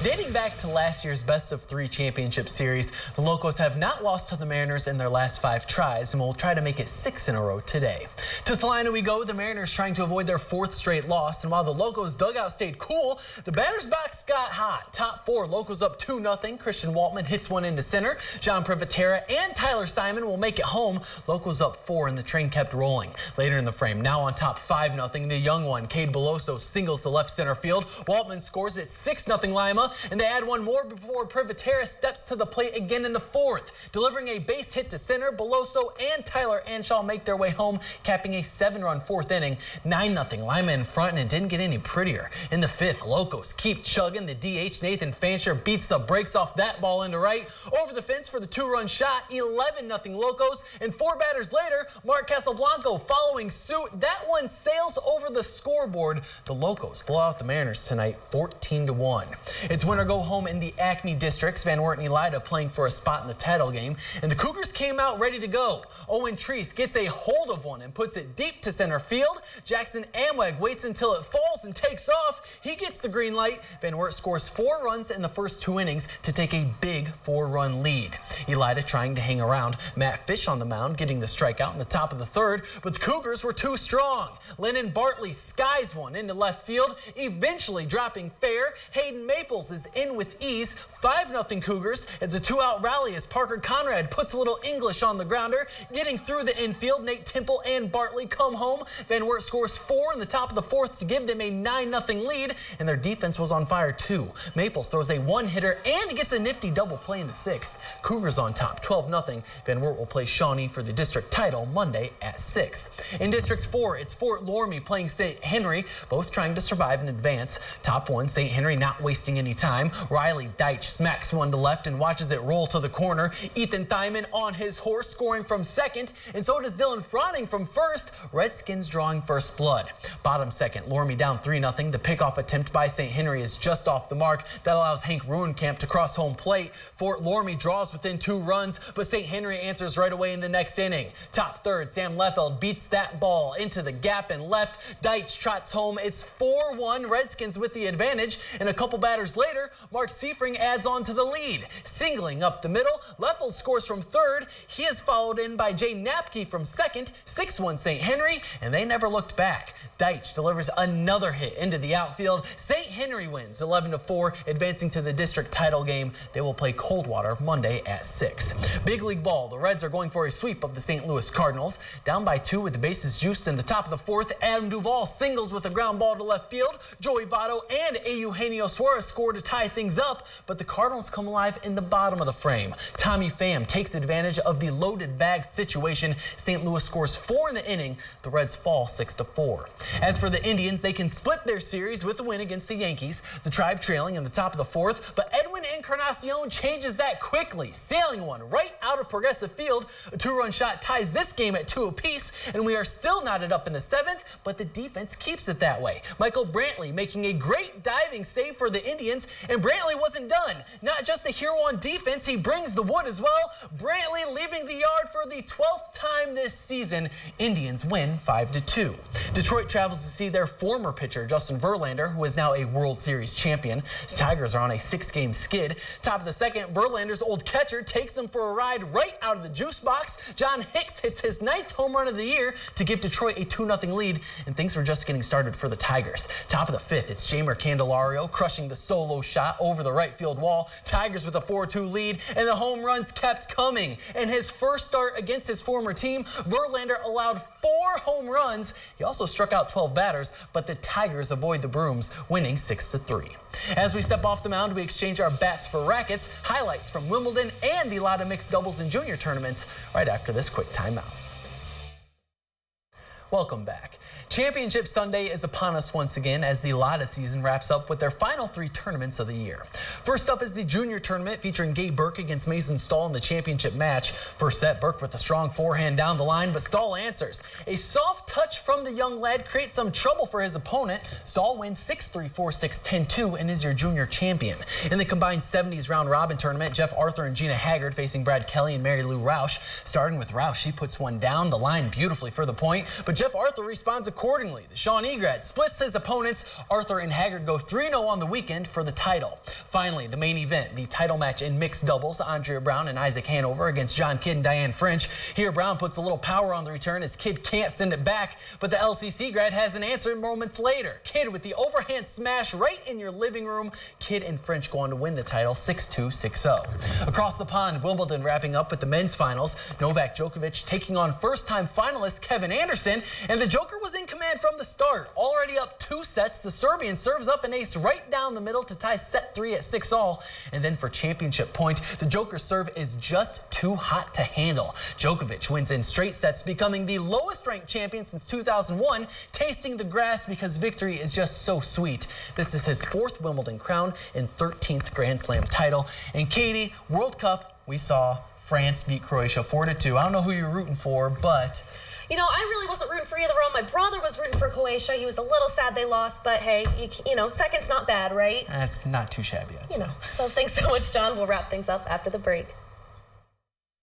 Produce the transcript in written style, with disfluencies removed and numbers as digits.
Dating back to last year's best-of-3 championship series, the Locos have not lost to the Mariners in their last 5 tries and will try to make it 6 in a row today. To Salina we go, the Mariners trying to avoid their 4th straight loss, and while the Locos dugout stayed cool, the batter's box got hot. Top 4, Locos up 2-0. Christian Waltman hits one into center. John Privatera and Tyler Simon will make it home. Locos up 4 and the train kept rolling. Later in the frame, now on top 5-0, the young one, Cade Beloso, singles to left center field. Waltman scores at 6-0 Lima. And they add one more before Privatera steps to the plate again in the 4th. Delivering a base hit to center, Beloso and Tyler Anshaw make their way home, capping a 7-run 4th inning. 9-0 Lima in front, and it didn't get any prettier. In the 5th, Locos keep chugging. The DH, Nathan Fancher, beats the brakes off that ball into right. Over the fence for the 2-run shot, 11-0 Locos. And 4 batters later, Mark Casablanco following suit. That one sails over the scoreboard. The Locos blow out the Mariners tonight, 14-1. It's win or go home in the Acme districts. Van Wert and Elida playing for a spot in the title game. And the Cougars came out ready to go. Owen Treese gets a hold of one and puts it deep to center field. Jackson Amweg waits until it falls and takes off. He gets the green light. Van Wert scores 4 runs in the first 2 innings to take a big 4-run lead. Elida trying to hang around. Matt Fish on the mound getting the strikeout in the top of the 3rd, but the Cougars were too strong. Lennon Bartley skies one into left field, eventually dropping fair. Hayden Maples is in with ease. 5-0 Cougars. It's a 2-out rally as Parker Conrad puts a little English on the grounder. Getting through the infield, Nate Temple and Bartley come home. Van Wert scores 4 in the top of the 4th to give them a 9-0 lead, and their defense was on fire too. Maples throws a 1-hitter and gets a nifty double play in the 6th. Cougars on top, 12-0. Van Wert will play Shawnee for the district title Monday at 6. In District 4, it's Fort Loramie playing St. Henry, both trying to survive and advance. Top 1, St. Henry not wasting any time. Riley Deitch smacks one to left and watches it roll to the corner. Ethan Thyman on his horse scoring from 2nd, and so does Dylan Fronning from 1st. Redskins drawing first blood. Bottom 2nd, Loramie down 3-0. The pickoff attempt by St. Henry is just off the mark. That allows Hank Ruenkamp to cross home plate. Fort Loramie draws within 2 runs, but St. Henry answers right away in the next inning. Top 3rd, Sam Leffeld beats that ball into the gap and left. Deitch trots home. It's 4-1 Redskins with the advantage, and a couple batters later, Mark Seifring adds on to the lead. Singling up the middle, Leffeld scores from 3rd. He is followed in by Jay Napke from 2nd. 6-1 St. Henry, and they never looked back. Deitch delivers another hit into the outfield. St. Henry wins 11-4, advancing to the district title game. They will play Coldwater Monday at 6. Big league ball, the Reds are going for a sweep of the St. Louis Cardinals. Down by 2 with the bases juiced in the top of the 4th, Adam Duvall singles with a ground ball to left field. Joey Votto and Eugenio Suarez score to tie things up, but the Cardinals come alive in the bottom of the frame. Tommy Pham takes advantage of the loaded bag situation. St. Louis scores 4 in the inning. The Reds fall 6-4. As for the Indians, they can split their series with a win against the Yankees. The Tribe trailing in the top of the 4th, but Edwin Encarnacion changes that quickly, sailing one right out of Progressive Field. A 2-run shot ties this game at 2 apiece, and we are still knotted up in the 7th, but the defense keeps it that way. Michael Brantley making a great diving save for the Indians, and Brantley wasn't done. Not just the hero on defense, he brings the wood as well. Brantley leaving the yard for the 12th time this season. Indians win 5-2. Detroit travels to see their former pitcher, Justin Verlander, who is now a World Series champion. The Tigers are on a 6-game skid. Top of the 2nd, Verlander's old catcher takes him for a ride right out of the juice box. John Hicks hits his 9th home run of the year to give Detroit a 2-0 lead, and things were just getting started for the Tigers. Top of the 5th, it's Jamer Candelario crushing the solo shot over the right field wall. Tigers with a 4-2 lead, and the home runs kept coming. In his first start against his former team, Verlander allowed 4 home runs. He also struck out 12 batters, but the Tigers avoid the brooms, winning 6-3. As we step off the mound, we exchange our bats for rackets. Highlights from Wimbledon and the Lada mixed doubles and junior tournaments right after this quick timeout. Welcome back. Championship Sunday is upon us once again as the Lada season wraps up with their final 3 tournaments of the year. First up is the junior tournament featuring Gabe Burke against Mason Stahl in the championship match. First set, Burke with a strong forehand down the line, but Stahl answers. A soft touch from the young lad creates some trouble for his opponent. Stahl wins 6-3, 4-6, 10-2 and is your junior champion. In the combined 70s round robin tournament, Jeff Arthur and Gina Haggard facing Brad Kelly and Mary Lou Roush. Starting with Roush, she puts one down the line beautifully for the point, but Jeff Arthur responds accordingly. The Shawnee grad splits his opponents. Arthur and Haggard go 3-0 on the weekend for the title. Finally, the main event, the title match in mixed doubles, Andrea Brown and Isaac Hanover against John Kidd and Diane French. Here, Brown puts a little power on the return as Kidd can't send it back, but the LCC grad has an answer moments later. Kidd with the overhand smash right in your living room. Kidd and French go on to win the title 6-2, 6-0. Across the pond, Wimbledon wrapping up with the men's finals. Novak Djokovic taking on first-time finalist Kevin Anderson, and the Joker was in command from the start. Already up 2 sets, the Serbian serves up an ace right down the middle to tie set 3 at 6-all. And then for championship point, the Joker's serve is just too hot to handle. Djokovic wins in straight sets, becoming the lowest-ranked champion since 2001, tasting the grass because victory is just so sweet. This is his 4th Wimbledon crown and 13th Grand Slam title. And Katie, World Cup, we saw France beat Croatia 4-2. I don't know who you're rooting for, but... You know, I really wasn't rooting for either of them. My brother was rooting for Croatia. He was a little sad they lost, but hey, you know, second's not bad, right? That's not too shabby, I'd say. So thanks so much, John. We'll wrap things up after the break.